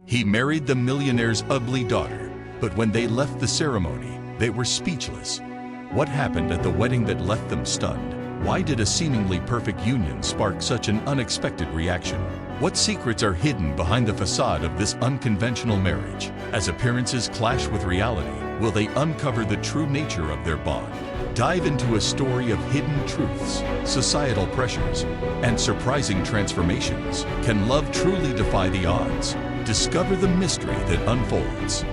He married the millionaire's ugly daughter, but when they left the ceremony, they were speechless. What happened at the wedding that left them stunned? Why did a seemingly perfect union spark such an unexpected reaction? What secrets are hidden behind the facade of this unconventional marriage? As appearances clash with reality, will they uncover the true nature of their bond? Dive into a story of hidden truths, societal pressures, and surprising transformations. Can love truly defy the odds? Discover the mystery that unfolds.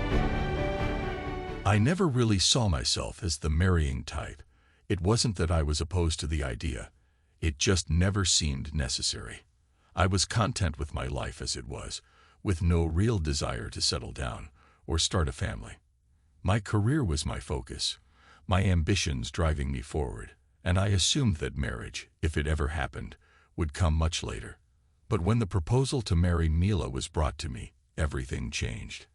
I never really saw myself as the marrying type. It wasn't that I was opposed to the idea. It just never seemed necessary. I was content with my life as it was, with no real desire to settle down or start a family. My career was my focus, my ambitions driving me forward, and I assumed that marriage, if it ever happened, would come much later. But when the proposal to marry Mila was brought to me, everything changed.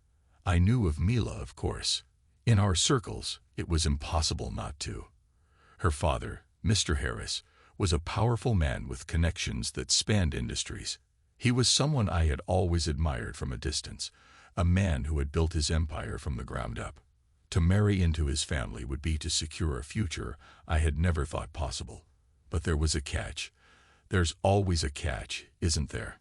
I knew of Mila, of course. In our circles, it was impossible not to. Her father, Mr. Harris, was a powerful man with connections that spanned industries. He was someone I had always admired from a distance, a man who had built his empire from the ground up. To marry into his family would be to secure a future I had never thought possible. But there was a catch. There's always a catch, isn't there?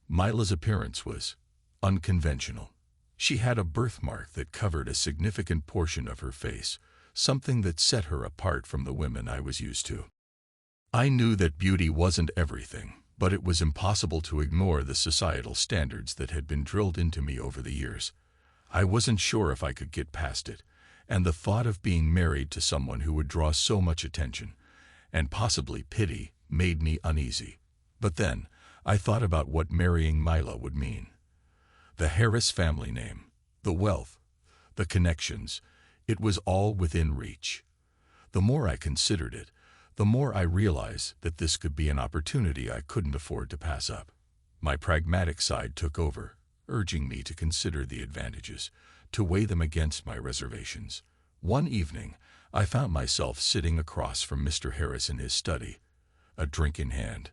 Mila's appearance was unconventional. She had a birthmark that covered a significant portion of her face, something that set her apart from the women I was used to. I knew that beauty wasn't everything, but it was impossible to ignore the societal standards that had been drilled into me over the years. I wasn't sure if I could get past it, and the thought of being married to someone who would draw so much attention, and possibly pity, made me uneasy. But then, I thought about what marrying Mila would mean. The Harris family name, the wealth, the connections, it was all within reach. The more I considered it, the more I realized that this could be an opportunity I couldn't afford to pass up. My pragmatic side took over, urging me to consider the advantages, to weigh them against my reservations. One evening, I found myself sitting across from Mr. Harris in his study, a drink in hand.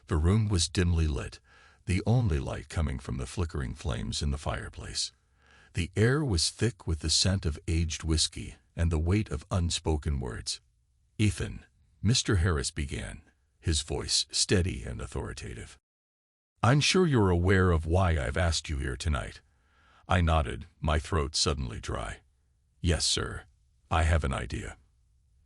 The room was dimly lit, the only light coming from the flickering flames in the fireplace. The air was thick with the scent of aged whiskey and the weight of unspoken words. "Ethan," Mr. Harris began, his voice steady and authoritative. "I'm sure you're aware of why I've asked you here tonight." I nodded, my throat suddenly dry. "Yes, sir. I have an idea."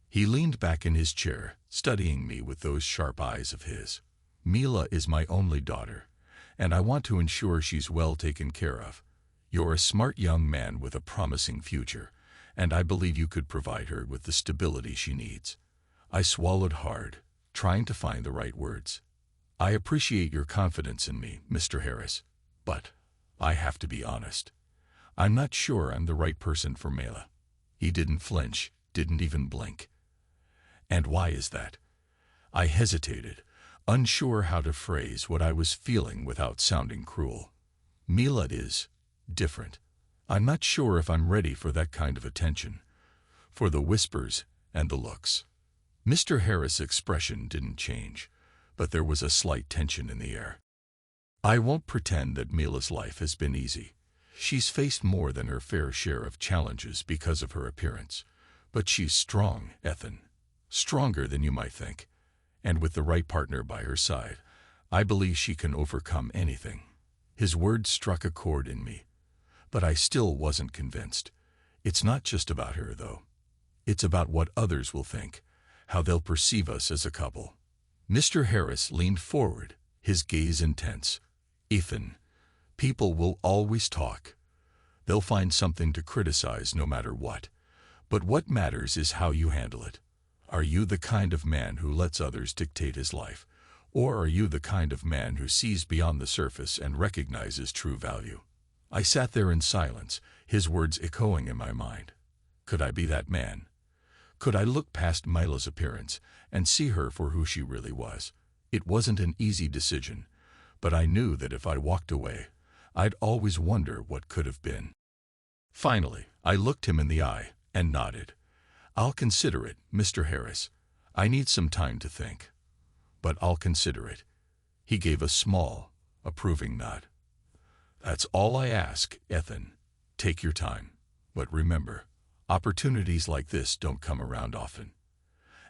He leaned back in his chair, studying me with those sharp eyes of his. "Mila is my only daughter, and I want to ensure she's well taken care of. You're a smart young man with a promising future, and I believe you could provide her with the stability she needs." I swallowed hard, trying to find the right words. "I appreciate your confidence in me, Mr. Harris, but I have to be honest. I'm not sure I'm the right person for Mila." He didn't flinch, didn't even blink. "And why is that?" I hesitated, unsure how to phrase what I was feeling without sounding cruel. "Mila is different. I'm not sure if I'm ready for that kind of attention, for the whispers and the looks." Mr. Harris' expression didn't change, but there was a slight tension in the air. "I won't pretend that Mila's life has been easy. She's faced more than her fair share of challenges because of her appearance. But she's strong, Ethan. Stronger than you might think. And with the right partner by her side, I believe she can overcome anything." His words struck a chord in me, but I still wasn't convinced. "It's not just about her, though. It's about what others will think, how they'll perceive us as a couple." Mr. Harris leaned forward, his gaze intense. "Ethan, people will always talk. They'll find something to criticize no matter what. But what matters is how you handle it. Are you the kind of man who lets others dictate his life, or are you the kind of man who sees beyond the surface and recognizes true value?" I sat there in silence, his words echoing in my mind. Could I be that man? Could I look past Mila's appearance and see her for who she really was? It wasn't an easy decision, but I knew that if I walked away, I'd always wonder what could have been. Finally, I looked him in the eye and nodded. "I'll consider it, Mr. Harris. I need some time to think. But I'll consider it." He gave a small, approving nod. That's all I ask, Ethan. Take your time. But remember, opportunities like this don't come around often.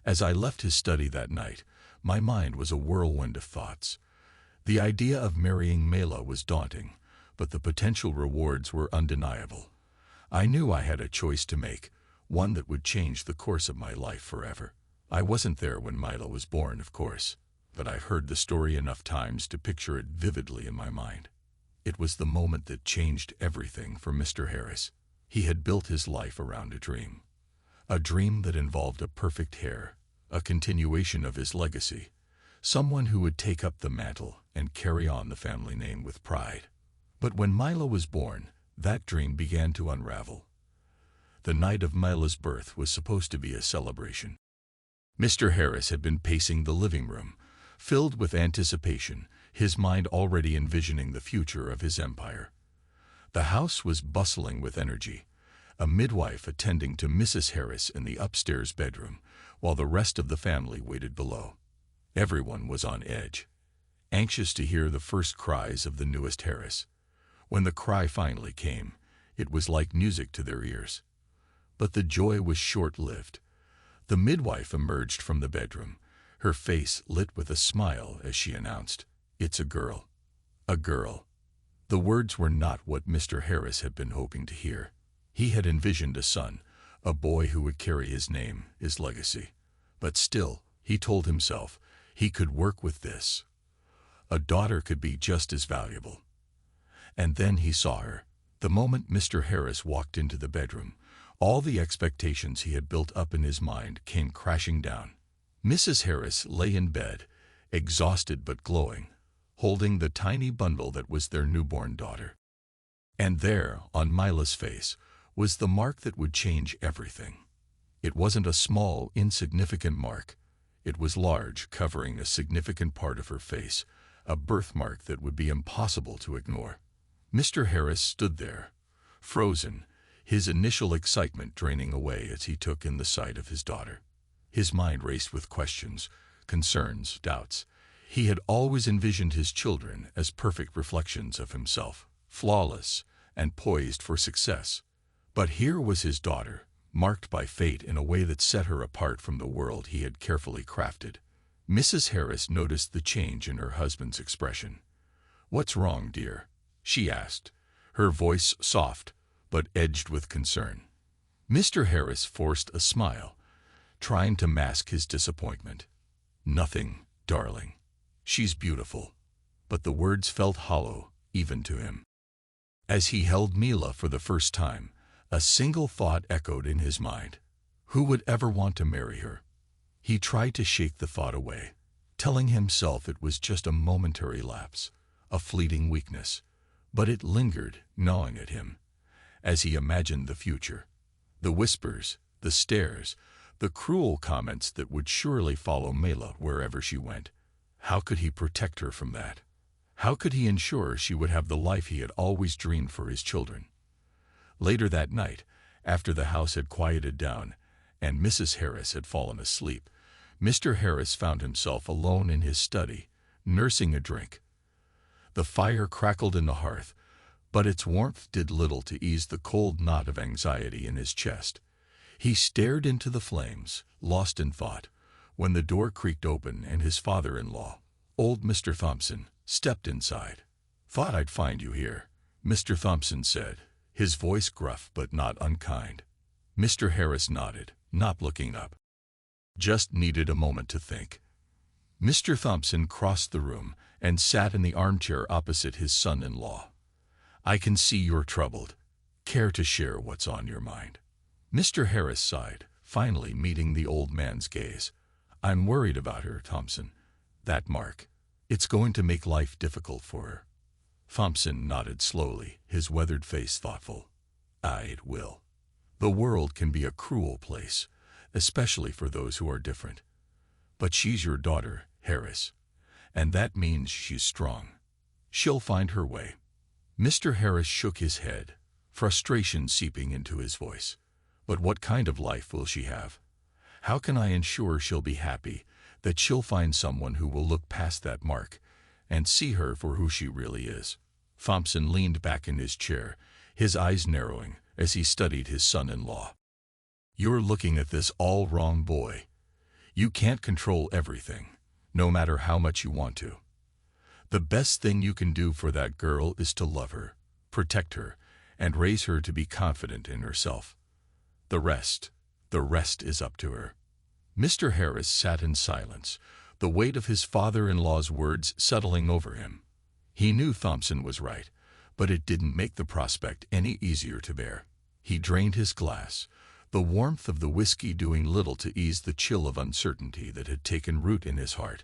As I left his study that night, my mind was a whirlwind of thoughts. The idea of marrying Mila was daunting, but the potential rewards were undeniable. I knew I had a choice to make, one that would change the course of my life forever. I wasn't there when Mila was born, of course, but I've heard the story enough times to picture it vividly in my mind. It was the moment that changed everything for Mr. Harris. He had built his life around a dream that involved a perfect heir, a continuation of his legacy, someone who would take up the mantle and carry on the family name with pride. But when Mila was born, that dream began to unravel. The night of Mila's birth was supposed to be a celebration. Mr. Harris had been pacing the living room, filled with anticipation, his mind already envisioning the future of his empire. The house was bustling with energy, a midwife attending to Mrs. Harris in the upstairs bedroom, while the rest of the family waited below. Everyone was on edge, anxious to hear the first cries of the newest Harris. When the cry finally came, it was like music to their ears. But the joy was short-lived. The midwife emerged from the bedroom, her face lit with a smile as she announced, "It's a girl. A girl." The words were not what Mr. Harris had been hoping to hear. He had envisioned a son, a boy who would carry his name, his legacy. But still, he told himself, he could work with this. A daughter could be just as valuable. And then he saw her. The moment Mr. Harris walked into the bedroom, all the expectations he had built up in his mind came crashing down. Mrs. Harris lay in bed, exhausted but glowing, holding the tiny bundle that was their newborn daughter. And there, on Mila's face, was the mark that would change everything. It wasn't a small, insignificant mark. It was large, covering a significant part of her face, a birthmark that would be impossible to ignore. Mr. Harris stood there, frozen, his initial excitement draining away as he took in the sight of his daughter. His mind raced with questions, concerns, doubts. He had always envisioned his children as perfect reflections of himself, flawless and poised for success. But here was his daughter, marked by fate in a way that set her apart from the world he had carefully crafted. Mrs. Harris noticed the change in her husband's expression. "What's wrong, dear?" she asked, her voice soft but edged with concern. Mr. Harris forced a smile, trying to mask his disappointment. "Nothing, darling. She's beautiful." But the words felt hollow, even to him. As he held Mila for the first time, a single thought echoed in his mind. Who would ever want to marry her? He tried to shake the thought away, telling himself it was just a momentary lapse, a fleeting weakness. But it lingered, gnawing at him, as he imagined the future. The whispers, the stares, the cruel comments that would surely follow Mila wherever she went. How could he protect her from that? How could he ensure she would have the life he had always dreamed for his children? Later that night, after the house had quieted down and Mrs. Harris had fallen asleep, Mr. Harris found himself alone in his study, nursing a drink. The fire crackled in the hearth, but its warmth did little to ease the cold knot of anxiety in his chest. He stared into the flames, lost in thought, when the door creaked open and his father-in-law, old Mr. Thompson, stepped inside. "Thought I'd find you here," Mr. Thompson said, his voice gruff but not unkind. Mr. Harris nodded, not looking up. "Just needed a moment to think." Mr. Thompson crossed the room and sat in the armchair opposite his son-in-law. "I can see you're troubled. Care to share what's on your mind?" Mr. Harris sighed, finally meeting the old man's gaze. "I'm worried about her, Thompson. That mark. It's going to make life difficult for her." Thompson nodded slowly, his weathered face thoughtful. "It will. The world can be a cruel place, especially for those who are different. But she's your daughter, Harris, and that means she's strong. She'll find her way." Mr. Harris shook his head, frustration seeping into his voice. "But what kind of life will she have? How can I ensure she'll be happy, that she'll find someone who will look past that mark and see her for who she really is?" Thompson leaned back in his chair, his eyes narrowing as he studied his son-in-law. "You're looking at this all wrong, boy. You can't control everything, no matter how much you want to. The best thing you can do for that girl is to love her, protect her, and raise her to be confident in herself. The rest is up to her." Mr. Harris sat in silence, the weight of his father-in-law's words settling over him. He knew Thompson was right, but it didn't make the prospect any easier to bear. He drained his glass, the warmth of the whiskey doing little to ease the chill of uncertainty that had taken root in his heart.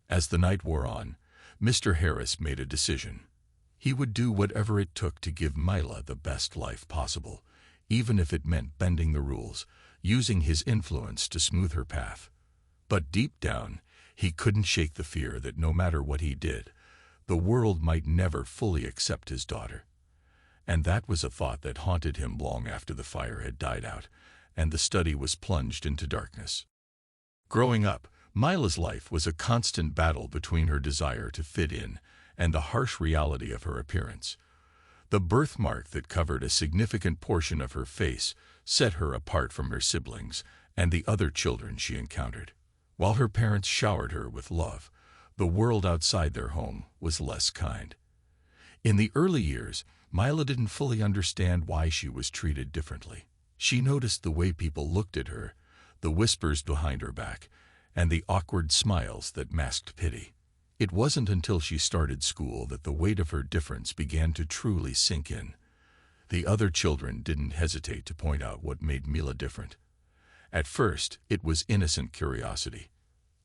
As the night wore on, Mr. Harris made a decision. He would do whatever it took to give Mila the best life possible, even if it meant bending the rules, using his influence to smooth her path. But deep down, he couldn't shake the fear that no matter what he did, the world might never fully accept his daughter. And that was a thought that haunted him long after the fire had died out, and the study was plunged into darkness. Growing up, Mila's life was a constant battle between her desire to fit in and the harsh reality of her appearance. The birthmark that covered a significant portion of her face set her apart from her siblings and the other children she encountered. While her parents showered her with love, the world outside their home was less kind. In the early years, Mila didn't fully understand why she was treated differently. She noticed the way people looked at her, the whispers behind her back, and the awkward smiles that masked pity. It wasn't until she started school that the weight of her difference began to truly sink in. The other children didn't hesitate to point out what made Mila different. At first, it was innocent curiosity.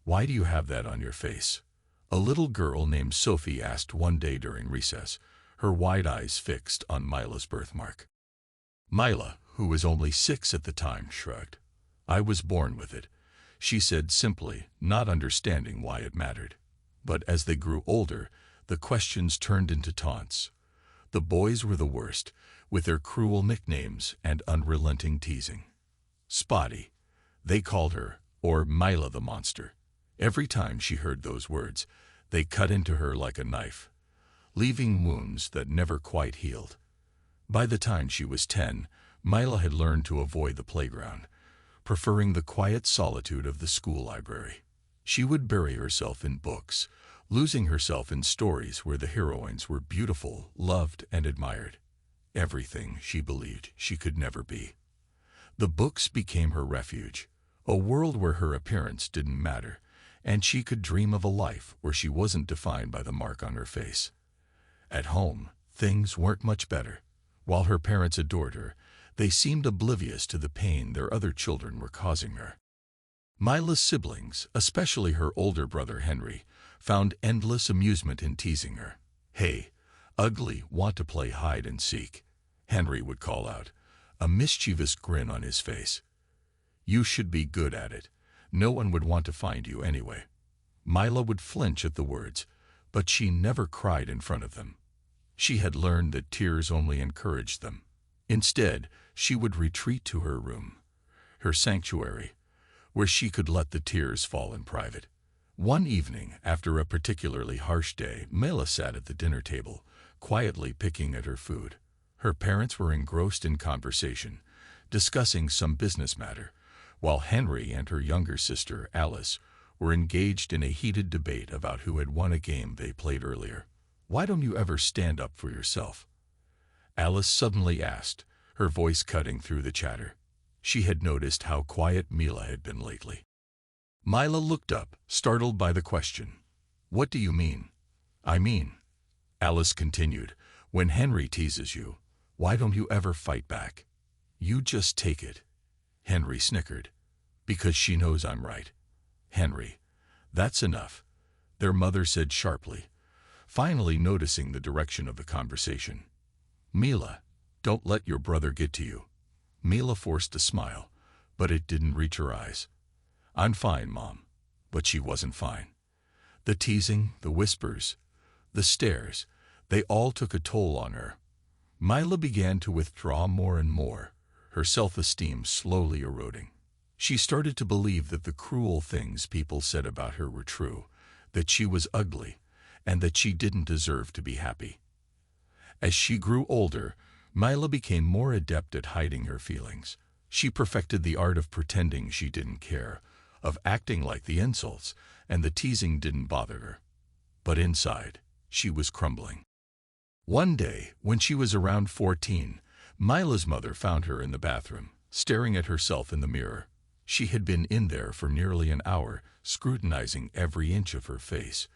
"Why do you have that on your face?" a little girl named Sophie asked one day during recess, her wide eyes fixed on Mila's birthmark. Mila, who was only 6 at the time, shrugged. "I was born with it," she said simply, not understanding why it mattered. But as they grew older, the questions turned into taunts. The boys were the worst, with their cruel nicknames and unrelenting teasing. Spotty, they called her, or Mila the monster. Every time she heard those words, they cut into her like a knife, leaving wounds that never quite healed. By the time she was 10, Mila had learned to avoid the playground, preferring the quiet solitude of the school library. She would bury herself in books, losing herself in stories where the heroines were beautiful, loved, and admired. Everything she believed she could never be. The books became her refuge, a world where her appearance didn't matter, and she could dream of a life where she wasn't defined by the mark on her face. At home, things weren't much better. While her parents adored her, they seemed oblivious to the pain their other children were causing her. Mila's siblings, especially her older brother Henry, found endless amusement in teasing her. "Hey, ugly, want to play hide and seek?" Henry would call out, a mischievous grin on his face. "You should be good at it. No one would want to find you anyway." Mila would flinch at the words, but she never cried in front of them. She had learned that tears only encouraged them. Instead, she would retreat to her room, her sanctuary, where she could let the tears fall in private. One evening, after a particularly harsh day, Mila sat at the dinner table, quietly picking at her food. Her parents were engrossed in conversation, discussing some business matter, while Henry and her younger sister, Alice, were engaged in a heated debate about who had won a game they played earlier. "Why don't you ever stand up for yourself?" Alice suddenly asked, her voice cutting through the chatter. She had noticed how quiet Mila had been lately. Mila looked up, startled by the question. "What do you mean?" "I mean," Alice continued, "when Henry teases you, why don't you ever fight back? You just take it." Henry snickered. "Because she knows I'm right." "Henry, that's enough," their mother said sharply, finally noticing the direction of the conversation. "Mila, don't let your brother get to you." Mila forced a smile, but it didn't reach her eyes. "I'm fine, Mom." But she wasn't fine. The teasing, the whispers, the stares, they all took a toll on her. Mila began to withdraw more and more, her self-esteem slowly eroding. She started to believe that the cruel things people said about her were true, that she was ugly, and that she didn't deserve to be happy. As she grew older, Mila became more adept at hiding her feelings. She perfected the art of pretending she didn't care, of acting like the insults and the teasing didn't bother her. But inside, she was crumbling. One day, when she was around 14, Mila's mother found her in the bathroom, staring at herself in the mirror. She had been in there for nearly an hour, scrutinizing every inch of her face,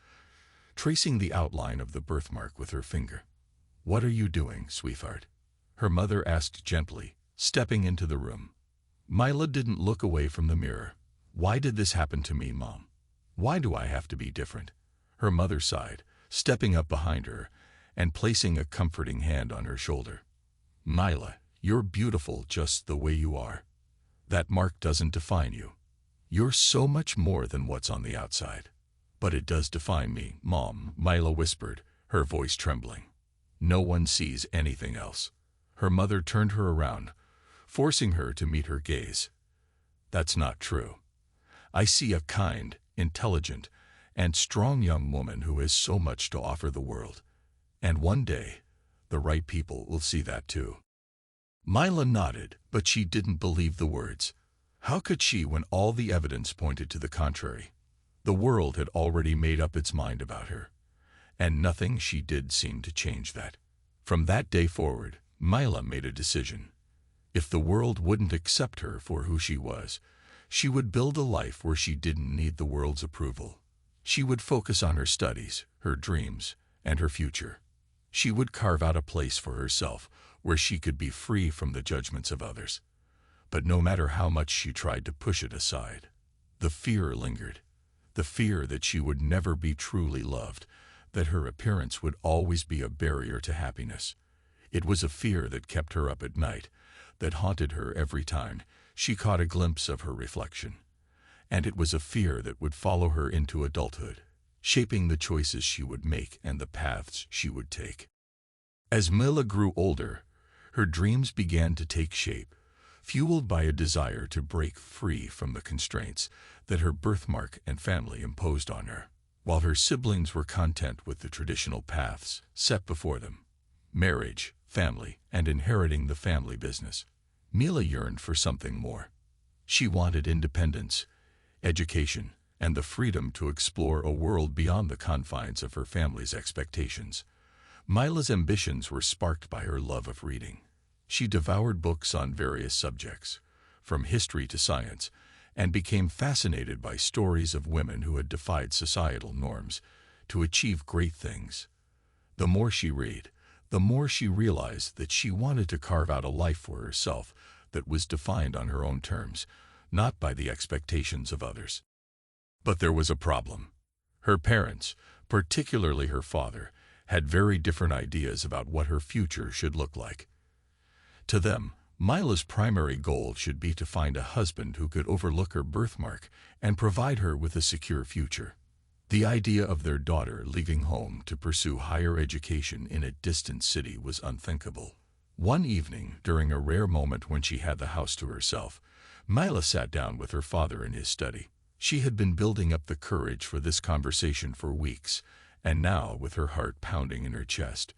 tracing the outline of the birthmark with her finger. "What are you doing, sweetheart?" her mother asked gently, stepping into the room. Mila didn't look away from the mirror. "Why did this happen to me, Mom? Why do I have to be different?" Her mother sighed, stepping up behind her and placing a comforting hand on her shoulder. "Mila, you're beautiful just the way you are. That mark doesn't define you. You're so much more than what's on the outside." "But it does define me, Mom," Mila whispered, her voice trembling. "No one sees anything else." Her mother turned her around, forcing her to meet her gaze. "That's not true. I see a kind, intelligent, and strong young woman who has so much to offer the world. And one day, the right people will see that too." Mila nodded, but she didn't believe the words. How could she when all the evidence pointed to the contrary? The world had already made up its mind about her, and nothing she did seemed to change that. From that day forward, Mila made a decision. If the world wouldn't accept her for who she was, she would build a life where she didn't need the world's approval. She would focus on her studies, her dreams, and her future. She would carve out a place for herself where she could be free from the judgments of others. But no matter how much she tried to push it aside, the fear lingered. The fear that she would never be truly loved, that her appearance would always be a barrier to happiness. It was a fear that kept her up at night, that haunted her every time she caught a glimpse of her reflection. And it was a fear that would follow her into adulthood, shaping the choices she would make and the paths she would take. As Mila grew older, her dreams began to take shape, fueled by a desire to break free from the constraints that her birthmark and family imposed on her, while her siblings were content with the traditional paths set before them: marriage, family, and inheriting the family business. Mila yearned for something more. She wanted independence, education, and the freedom to explore a world beyond the confines of her family's expectations. Mila's ambitions were sparked by her love of reading. She devoured books on various subjects, from history to science, and became fascinated by stories of women who had defied societal norms to achieve great things. The more she read, the more she realized that she wanted to carve out a life for herself that was defined on her own terms, not by the expectations of others. But there was a problem. Her parents, particularly her father, had very different ideas about what her future should look like. To them, Mila's primary goal should be to find a husband who could overlook her birthmark and provide her with a secure future. The idea of their daughter leaving home to pursue higher education in a distant city was unthinkable. One evening, during a rare moment when she had the house to herself, Mila sat down with her father in his study. She had been building up the courage for this conversation for weeks, and now, with her heart pounding in her chest,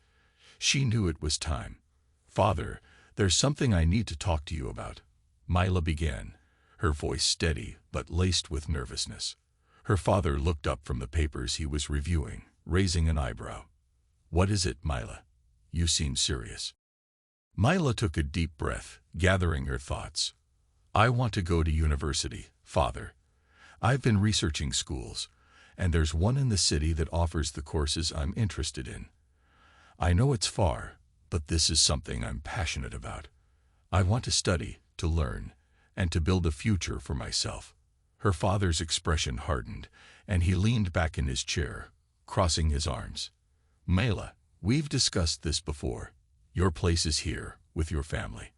she knew it was time. "Father, there's something I need to talk to you about," Mila began, her voice steady but laced with nervousness. Her father looked up from the papers he was reviewing, raising an eyebrow. "What is it, Mila? You seem serious." Mila took a deep breath, gathering her thoughts. "I want to go to university, Father. I've been researching schools, and there's one in the city that offers the courses I'm interested in. I know it's far, but this is something I'm passionate about. I want to study, to learn, and to build a future for myself." Her father's expression hardened, and he leaned back in his chair, crossing his arms. "Mila, we've discussed this before. Your place is here, with your family.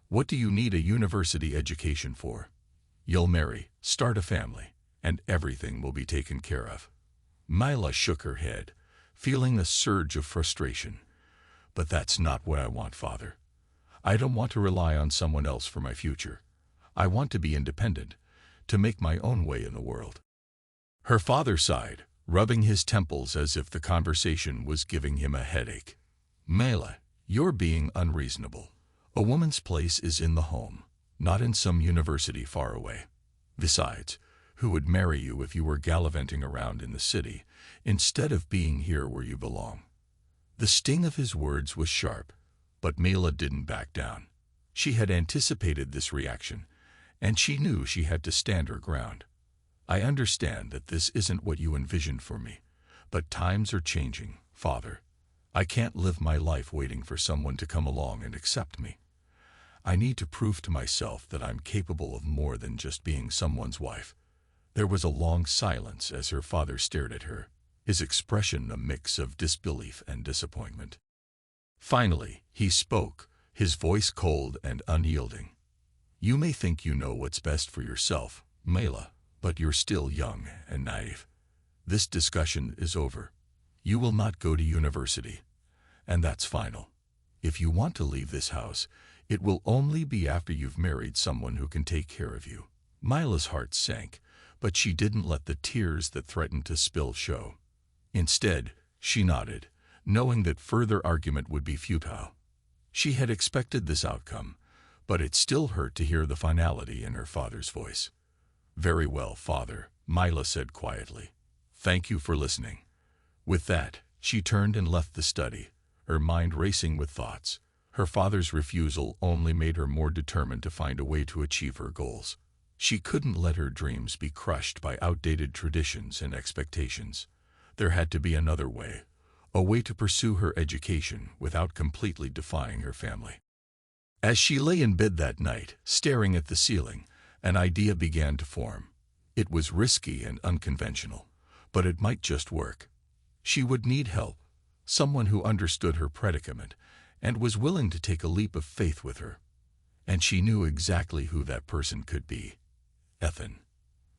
What do you need a university education for? You'll marry, start a family, and everything will be taken care of." Mila shook her head, feeling a surge of frustration. "But that's not what I want, Father. I don't want to rely on someone else for my future. I want to be independent, to make my own way in the world." Her father sighed, rubbing his temples as if the conversation was giving him a headache. Mila, you're being unreasonable. A woman's place is in the home, not in some university far away. Besides, who would marry you if you were gallivanting around in the city, instead of being here where you belong? The sting of his words was sharp, but Mila didn't back down. She had anticipated this reaction, and she knew she had to stand her ground. I understand that this isn't what you envisioned for me, but times are changing, Father. I can't live my life waiting for someone to come along and accept me. I need to prove to myself that I'm capable of more than just being someone's wife. There was a long silence as her father stared at her, his expression a mix of disbelief and disappointment. Finally, he spoke, his voice cold and unyielding. You may think you know what's best for yourself, Mila, but you're still young and naive. This discussion is over. You will not go to university, and that's final. If you want to leave this house, it will only be after you've married someone who can take care of you. Mila's heart sank, but she didn't let the tears that threatened to spill show. Instead, she nodded, knowing that further argument would be futile. She had expected this outcome, but it still hurt to hear the finality in her father's voice. Very well, Father, Mila said quietly. Thank you for listening. With that, she turned and left the study, her mind racing with thoughts. Her father's refusal only made her more determined to find a way to achieve her goals. She couldn't let her dreams be crushed by outdated traditions and expectations. There had to be another way, a way to pursue her education without completely defying her family. As she lay in bed that night, staring at the ceiling, an idea began to form. It was risky and unconventional, but it might just work. She would need help, someone who understood her predicament and was willing to take a leap of faith with her. And she knew exactly who that person could be. Ethan.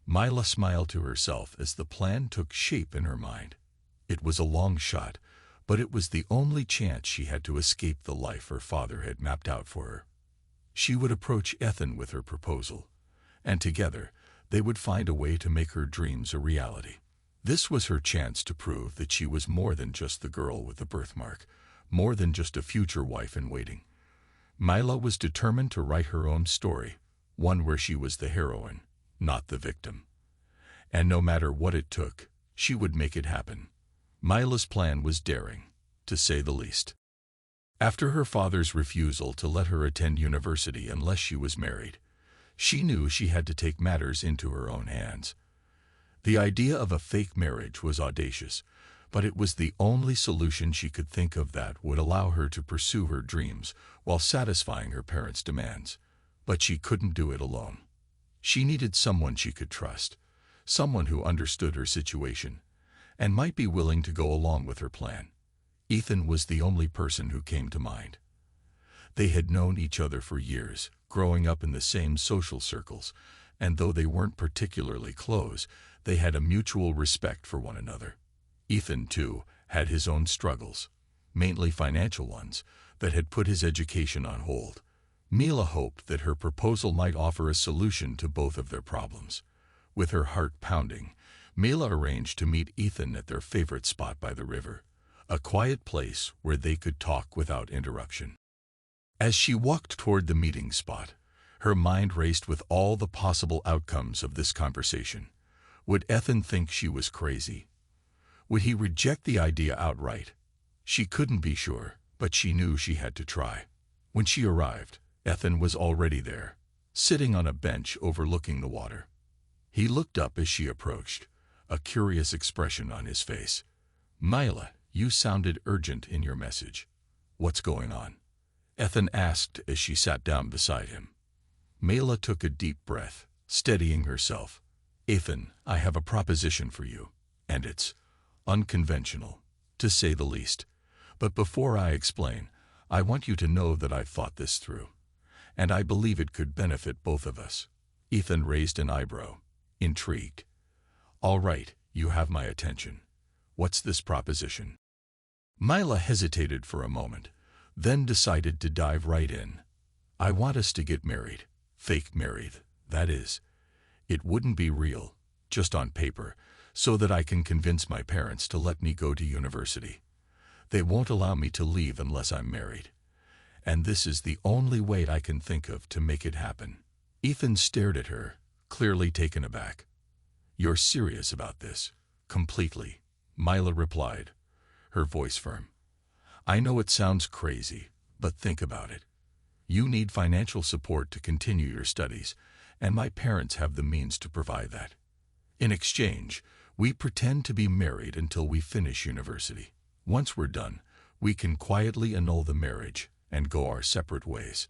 Mila smiled to herself as the plan took shape in her mind. It was a long shot, but it was the only chance she had to escape the life her father had mapped out for her. She would approach Ethan with her proposal, and together they would find a way to make her dreams a reality. This was her chance to prove that she was more than just the girl with the birthmark, more than just a future wife in waiting. Mila was determined to write her own story, one where she was the heroine, not the victim. And no matter what it took, she would make it happen. Mila's plan was daring, to say the least. After her father's refusal to let her attend university unless she was married, she knew she had to take matters into her own hands. The idea of a fake marriage was audacious, but it was the only solution she could think of that would allow her to pursue her dreams while satisfying her parents' demands. But she couldn't do it alone. She needed someone she could trust, someone who understood her situation, and might be willing to go along with her plan. Ethan was the only person who came to mind. They had known each other for years, growing up in the same social circles, and though they weren't particularly close, they had a mutual respect for one another. Ethan, too, had his own struggles, mainly financial ones, that had put his education on hold. Mila hoped that her proposal might offer a solution to both of their problems. With her heart pounding, Mila arranged to meet Ethan at their favorite spot by the river, a quiet place where they could talk without interruption. As she walked toward the meeting spot, her mind raced with all the possible outcomes of this conversation. Would Ethan think she was crazy? Would he reject the idea outright? She couldn't be sure, but she knew she had to try. When she arrived, Ethan was already there, sitting on a bench overlooking the water. He looked up as she approached, a curious expression on his face. Mila, you sounded urgent in your message. What's going on? Ethan asked as she sat down beside him. Mila took a deep breath, steadying herself. Ethan, I have a proposition for you, and it's unconventional, to say the least. But before I explain, I want you to know that I've thought this through, and I believe it could benefit both of us. Ethan raised an eyebrow, intrigued. All right, you have my attention. What's this proposition? Mila hesitated for a moment, then decided to dive right in. I want us to get married. Fake married, that is. It wouldn't be real, just on paper, so that I can convince my parents to let me go to university. They won't allow me to leave unless I'm married. And this is the only way I can think of to make it happen." Ethan stared at her, clearly taken aback. "You're serious about this?" "Completely," Mila replied, her voice firm. "I know it sounds crazy, but think about it. You need financial support to continue your studies, and my parents have the means to provide that. In exchange, we pretend to be married until we finish university. Once we're done, we can quietly annul the marriage and go our separate ways."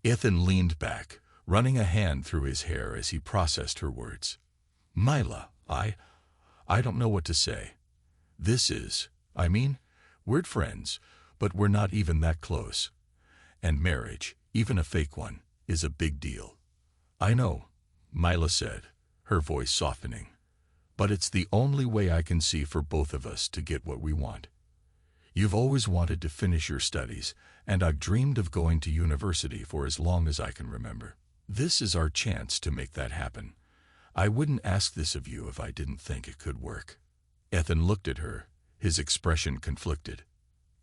Ethan leaned back, running a hand through his hair as he processed her words. "Mila, I don't know what to say. We're friends, but we're not even that close. And marriage, even a fake one, is a big deal." "I know," Mila said, her voice softening. "But it's the only way I can see for both of us to get what we want. You've always wanted to finish your studies, and I've dreamed of going to university for as long as I can remember. This is our chance to make that happen. I wouldn't ask this of you if I didn't think it could work." Ethan looked at her, his expression conflicted.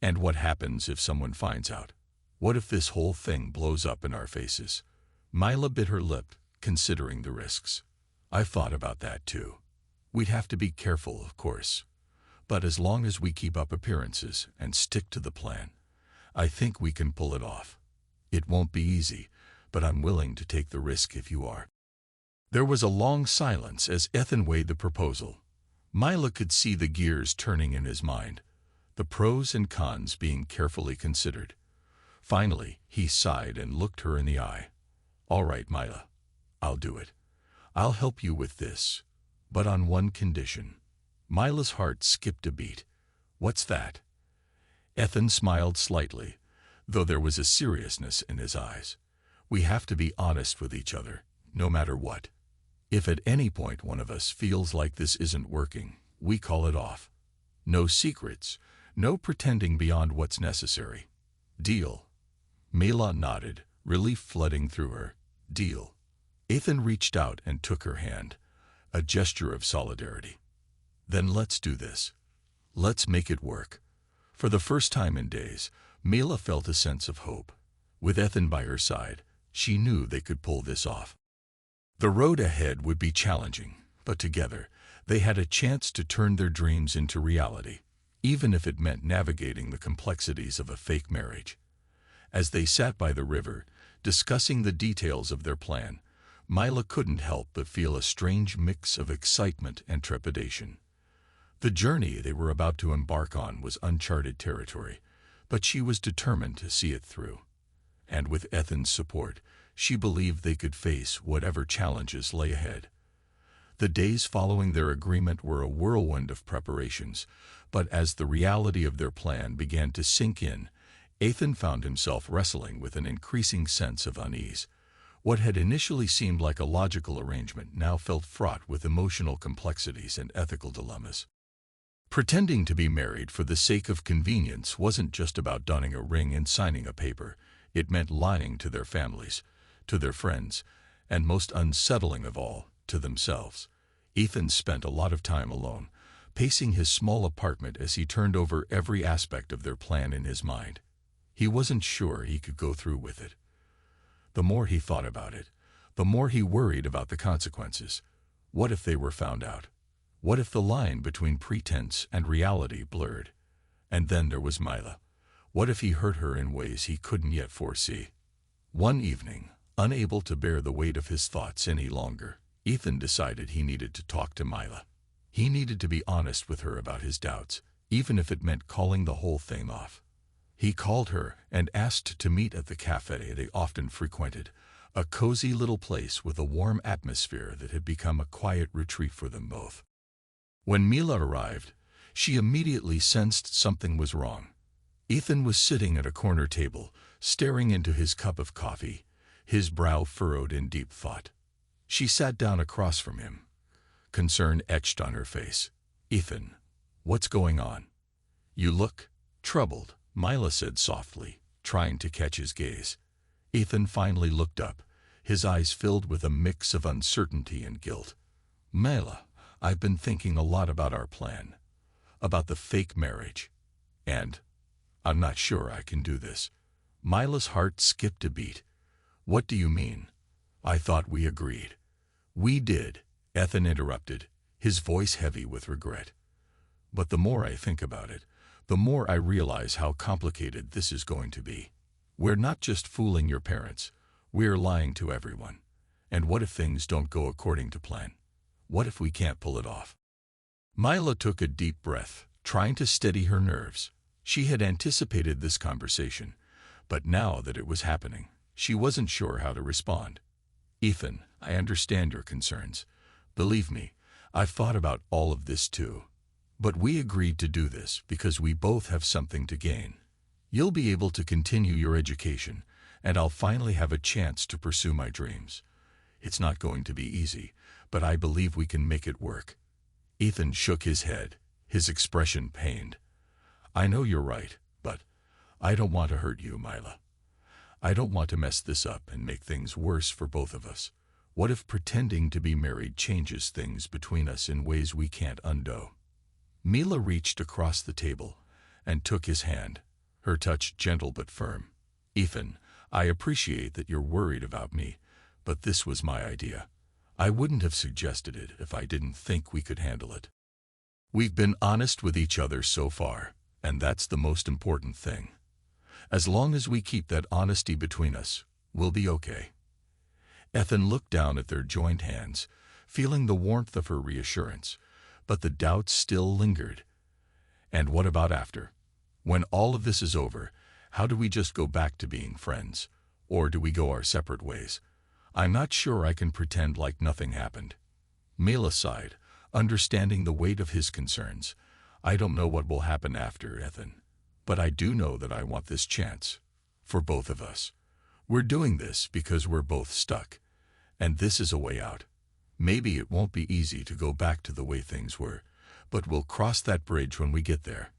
"And what happens if someone finds out? What if this whole thing blows up in our faces?" Mila bit her lip, considering the risks. "I've thought about that too. We'd have to be careful, of course. But as long as we keep up appearances and stick to the plan, I think we can pull it off. It won't be easy, but I'm willing to take the risk if you are." There was a long silence as Ethan weighed the proposal. Mila could see the gears turning in his mind, the pros and cons being carefully considered. Finally, he sighed and looked her in the eye. "All right, Mila, I'll do it. I'll help you with this, but on one condition." Mila's heart skipped a beat. "What's that?" Ethan smiled slightly, though there was a seriousness in his eyes. "We have to be honest with each other, no matter what. If at any point one of us feels like this isn't working, we call it off. No secrets, no pretending beyond what's necessary. Deal?" Mila nodded, relief flooding through her. "Deal." Ethan reached out and took her hand, a gesture of solidarity. "Then let's do this. Let's make it work." For the first time in days, Mila felt a sense of hope. With Ethan by her side, she knew they could pull this off. The road ahead would be challenging, but together, they had a chance to turn their dreams into reality, even if it meant navigating the complexities of a fake marriage. As they sat by the river, discussing the details of their plan, Mila couldn't help but feel a strange mix of excitement and trepidation. The journey they were about to embark on was uncharted territory, but she was determined to see it through. And with Ethan's support, she believed they could face whatever challenges lay ahead. The days following their agreement were a whirlwind of preparations, but as the reality of their plan began to sink in, Ethan found himself wrestling with an increasing sense of unease. What had initially seemed like a logical arrangement now felt fraught with emotional complexities and ethical dilemmas. Pretending to be married for the sake of convenience wasn't just about donning a ring and signing a paper. It meant lying to their families, to their friends, and most unsettling of all, to themselves. Ethan spent a lot of time alone, pacing his small apartment as he turned over every aspect of their plan in his mind. He wasn't sure he could go through with it. The more he thought about it, the more he worried about the consequences. What if they were found out? What if the line between pretense and reality blurred? And then there was Mila. What if he hurt her in ways he couldn't yet foresee? One evening, unable to bear the weight of his thoughts any longer, Ethan decided he needed to talk to Mila. He needed to be honest with her about his doubts, even if it meant calling the whole thing off. He called her and asked to meet at the cafe they often frequented, a cozy little place with a warm atmosphere that had become a quiet retreat for them both. When Mila arrived, she immediately sensed something was wrong. Ethan was sitting at a corner table, staring into his cup of coffee, his brow furrowed in deep thought. She sat down across from him, concern etched on her face. "Ethan, what's going on? You look troubled," Mila said softly, trying to catch his gaze. Ethan finally looked up, his eyes filled with a mix of uncertainty and guilt. "Mila, I've been thinking a lot about our plan, about the fake marriage. And, I'm not sure I can do this. Mila's heart skipped a beat. What do you mean? I thought we agreed. We did, Ethan interrupted, his voice heavy with regret. But the more I think about it, the more I realize how complicated this is going to be. We're not just fooling your parents, we're lying to everyone. And what if things don't go according to plan? What if we can't pull it off? Mila took a deep breath, trying to steady her nerves. She had anticipated this conversation, but now that it was happening, she wasn't sure how to respond. Ethan, I understand your concerns. Believe me, I've thought about all of this too. But we agreed to do this because we both have something to gain. You'll be able to continue your education, and I'll finally have a chance to pursue my dreams. It's not going to be easy, but I believe we can make it work. Ethan shook his head, his expression pained. I know you're right, but I don't want to hurt you, Mila. I don't want to mess this up and make things worse for both of us. What if pretending to be married changes things between us in ways we can't undo? Mila reached across the table and took his hand, her touch gentle but firm. Ethan, I appreciate that you're worried about me, but this was my idea. I wouldn't have suggested it if I didn't think we could handle it. We've been honest with each other so far, and that's the most important thing. As long as we keep that honesty between us, we'll be okay. Ethan looked down at their joined hands, feeling the warmth of her reassurance, but the doubts still lingered. And what about after? When all of this is over, how do we just go back to being friends? Or do we go our separate ways? I'm not sure I can pretend like nothing happened. Mila sighed, understanding the weight of his concerns. I don't know what will happen after, Ethan. But I do know that I want this chance. For both of us. We're doing this because we're both stuck. And this is a way out. Maybe it won't be easy to go back to the way things were, but we'll cross that bridge when we get there.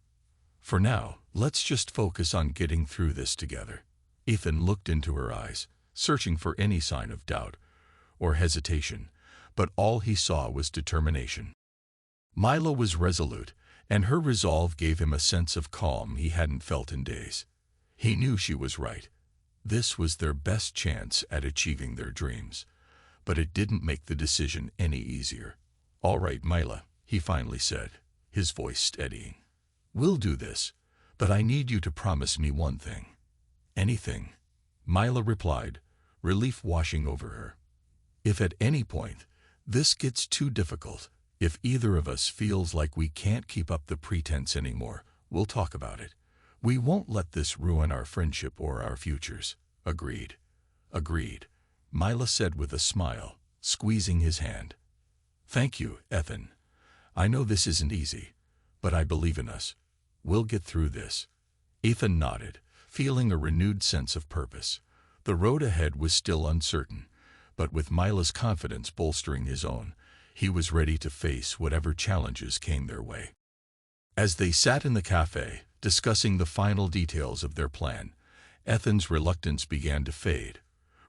For now, let's just focus on getting through this together. Ethan looked into her eyes, searching for any sign of doubt or hesitation, but all he saw was determination. Mila was resolute, and her resolve gave him a sense of calm he hadn't felt in days. He knew she was right. This was their best chance at achieving their dreams. But it didn't make the decision any easier. All right, Mila, he finally said, his voice steadying. We'll do this, but I need you to promise me one thing. Anything, Mila replied, relief washing over her. If at any point this gets too difficult, if either of us feels like we can't keep up the pretense anymore, we'll talk about it. We won't let this ruin our friendship or our futures. Agreed. Agreed, Mila said with a smile, squeezing his hand. Thank you, Ethan. I know this isn't easy, but I believe in us. We'll get through this. Ethan nodded, feeling a renewed sense of purpose. The road ahead was still uncertain, but with Mila's confidence bolstering his own, he was ready to face whatever challenges came their way. As they sat in the cafe, discussing the final details of their plan, Ethan's reluctance began to fade,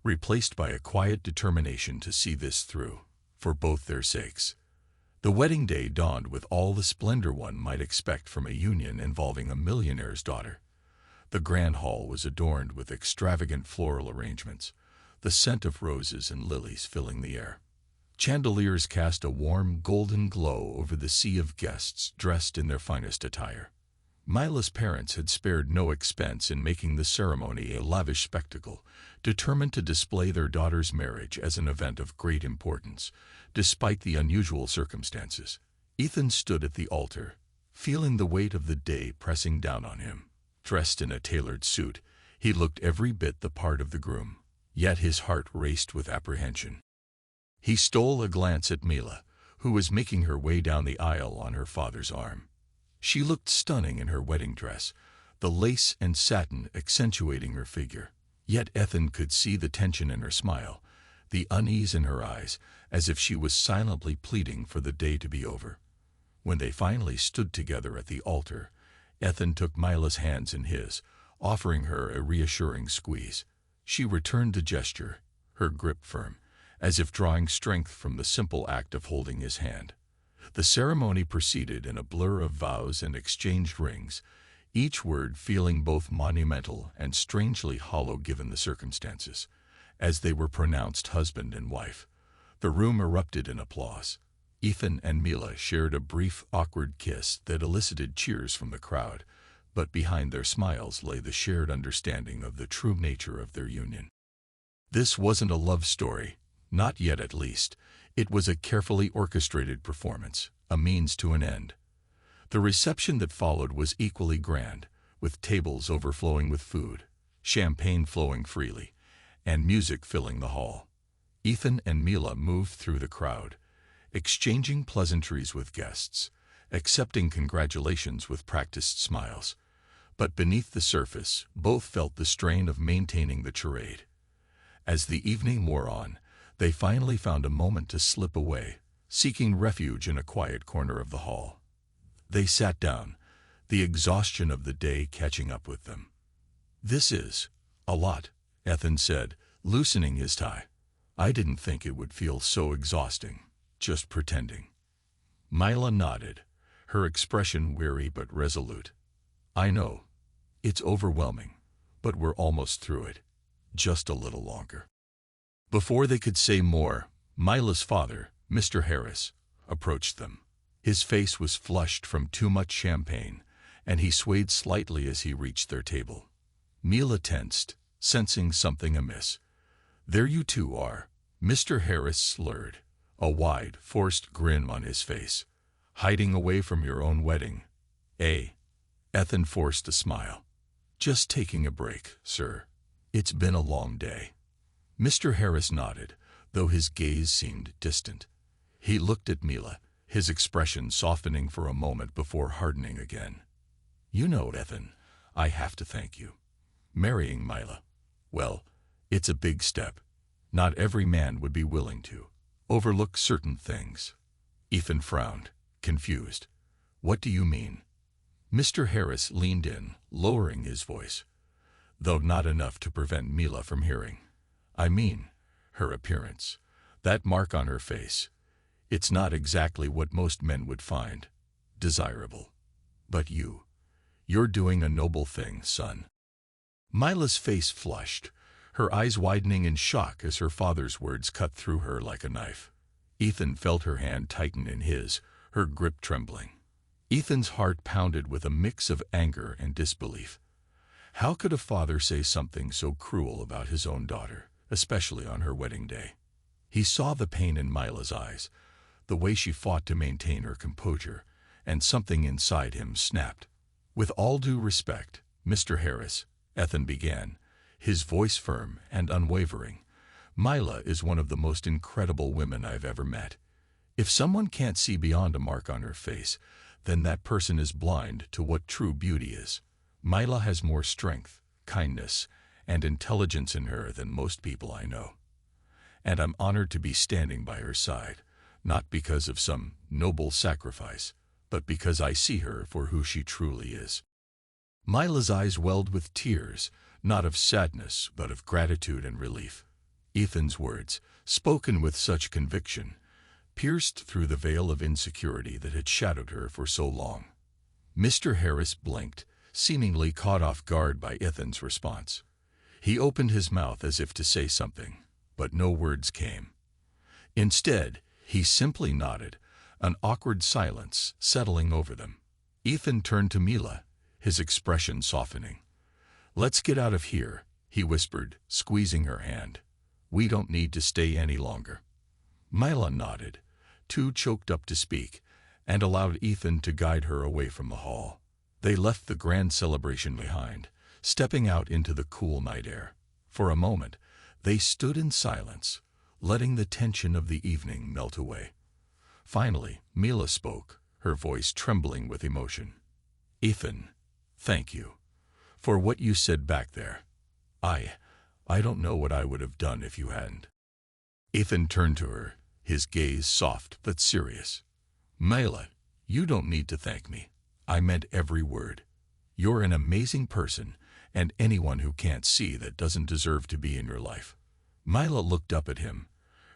replaced by a quiet determination to see this through, for both their sakes. The wedding day dawned with all the splendor one might expect from a union involving a millionaire's daughter. The grand hall was adorned with extravagant floral arrangements, the scent of roses and lilies filling the air. Chandeliers cast a warm golden glow over the sea of guests dressed in their finest attire. Mila's parents had spared no expense in making the ceremony a lavish spectacle, determined to display their daughter's marriage as an event of great importance, despite the unusual circumstances. Ethan stood at the altar, feeling the weight of the day pressing down on him. Dressed in a tailored suit, he looked every bit the part of the groom, yet his heart raced with apprehension. He stole a glance at Mila, who was making her way down the aisle on her father's arm. She looked stunning in her wedding dress, the lace and satin accentuating her figure. Yet Ethan could see the tension in her smile, the unease in her eyes, as if she was silently pleading for the day to be over. When they finally stood together at the altar, Ethan took Mila's hands in his, offering her a reassuring squeeze. She returned the gesture, her grip firm, as if drawing strength from the simple act of holding his hand. The ceremony proceeded in a blur of vows and exchanged rings, each word feeling both monumental and strangely hollow given the circumstances. As they were pronounced husband and wife, the room erupted in applause. Ethan and Mila shared a brief, awkward kiss that elicited cheers from the crowd, but behind their smiles lay the shared understanding of the true nature of their union. This wasn't a love story, not yet at least. It was a carefully orchestrated performance, a means to an end. The reception that followed was equally grand, with tables overflowing with food, champagne flowing freely, and music filling the hall. Ethan and Mila moved through the crowd, exchanging pleasantries with guests, accepting congratulations with practiced smiles. But beneath the surface, both felt the strain of maintaining the charade. As the evening wore on, they finally found a moment to slip away, seeking refuge in a quiet corner of the hall. They sat down, the exhaustion of the day catching up with them. "This is a lot," Ethan said, loosening his tie. "I didn't think it would feel so exhausting, just pretending." Mila nodded, her expression weary but resolute. "I know. It's overwhelming, but we're almost through it. Just a little longer." Before they could say more, Mila's father, Mr. Harris, approached them. His face was flushed from too much champagne, and he swayed slightly as he reached their table. Mila tensed, sensing something amiss. "There you two are," Mr. Harris slurred, a wide, forced grin on his face. "Hiding away from your own wedding, eh?" Ethan forced a smile. "Just taking a break, sir. It's been a long day." Mr. Harris nodded, though his gaze seemed distant. He looked at Mila, his expression softening for a moment before hardening again. "You know, Ethan, I have to thank you. Marrying Mila, well, it's a big step. Not every man would be willing to overlook certain things." Ethan frowned, confused. "What do you mean?" Mr. Harris leaned in, lowering his voice, though not enough to prevent Mila from hearing. "I mean, her appearance. That mark on her face. It's not exactly what most men would find desirable. But you're doing a noble thing, son." Mila's face flushed, her eyes widening in shock as her father's words cut through her like a knife. Ethan felt her hand tighten in his, her grip trembling. Ethan's heart pounded with a mix of anger and disbelief. How could a father say something so cruel about his own daughter, especially on her wedding day? He saw the pain in Mila's eyes, the way she fought to maintain her composure, and something inside him snapped. "With all due respect, Mr. Harris," Ethan began, his voice firm and unwavering, "Mila is one of the most incredible women I've ever met. If someone can't see beyond a mark on her face, then that person is blind to what true beauty is. Mila has more strength, kindness, and intelligence in her than most people I know. And I'm honored to be standing by her side, not because of some noble sacrifice, but because I see her for who she truly is." Mila's eyes welled with tears, not of sadness, but of gratitude and relief. Ethan's words, spoken with such conviction, pierced through the veil of insecurity that had shadowed her for so long. Mr. Harris blinked, seemingly caught off guard by Ethan's response. He opened his mouth as if to say something, but no words came. Instead, he simply nodded, an awkward silence settling over them. Ethan turned to Mila, his expression softening. "Let's get out of here," he whispered, squeezing her hand. "We don't need to stay any longer." Mila nodded, too choked up to speak, and allowed Ethan to guide her away from the hall. They left the grand celebration behind, stepping out into the cool night air. For a moment, they stood in silence, letting the tension of the evening melt away. Finally, Mila spoke, her voice trembling with emotion. "Ethan, thank you for what you said back there. I don't know what I would have done if you hadn't." Ethan turned to her, his gaze soft but serious. "Mila, you don't need to thank me. I meant every word. You're an amazing person, and anyone who can't see that doesn't deserve to be in your life." Mila looked up at him,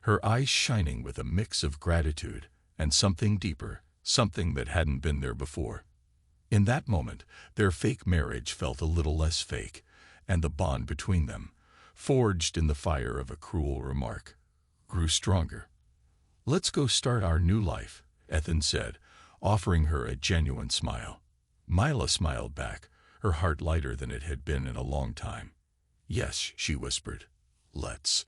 her eyes shining with a mix of gratitude and something deeper, something that hadn't been there before. In that moment, their fake marriage felt a little less fake, and the bond between them, forged in the fire of a cruel remark, grew stronger. "Let's go start our new life," Ethan said, offering her a genuine smile. Mila smiled back, her heart lighter than it had been in a long time. "Yes," she whispered, "let's."